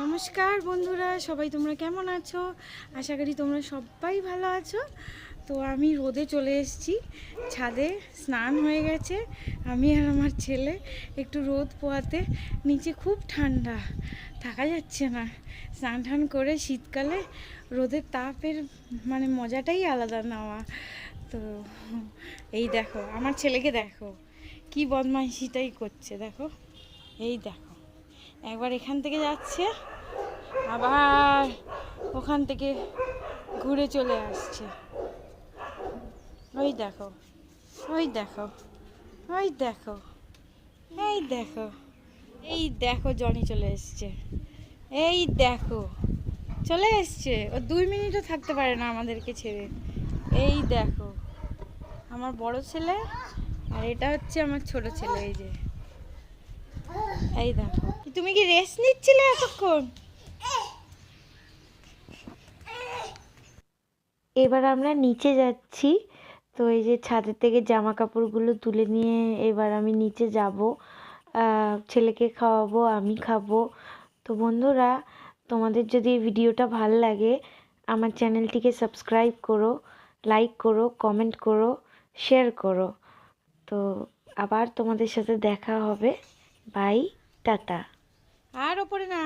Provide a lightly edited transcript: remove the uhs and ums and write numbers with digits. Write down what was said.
নমস্কার বন্ধুরা, সবাই তোমরা কেমন আছো? আশা করি তোমরা সবাই ভালো আছো। তো আমি রোদে চলে এসেছি, ছাদে স্নান হয়ে গেছে আমি আর আমার ছেলে একটু রোদ পোয়াতে। নিচে খুব ঠান্ডা, থাকা যাচ্ছে না। স্নান টান করে শীতকালে রোদের তাপের মজাটাই আলাদা নেওয়া। তো এই দেখো আমার ছেলেকে, দেখো কি বদমাইশিটাই করছে, দেখো এই দেখো, একবার এখান থেকে যাচ্ছে আবার ওখান থেকে ঘুরে চলে আসছে। ওই দেখো, ওই দেখো, ওই দেখো, এই দেখো, এই দেখো জনি চলে এসছে। এই দেখো চলে এসছে, ও 2 মিনিটও থাকতে পারে না আমাদেরকে ছেড়ে। এই দেখো আমার বড় ছেলে, আর এটা হচ্ছে আমার ছোট ছেলে। এই যে এই দেখো, তুমি কি রেস্ট নিচ্ছিলে এতক্ষণ? এবার আমরা নিচে যাচ্ছি। তো এই যে ছাদের থেকে জামা কাপড়গুলো তুলে নিয়ে এবার আমি নিচে যাব, ছেলেকে খাওয়াবো, আমি খাবো। তো বন্ধুরা, তোমাদের যদি এই ভিডিওটা ভালো লাগে আমার চ্যানেলটিকে সাবস্ক্রাইব করো, লাইক করো, কমেন্ট করো, শেয়ার করো। তো আবার তোমাদের সাথে দেখা হবে। By, tata. আর ওপরে না।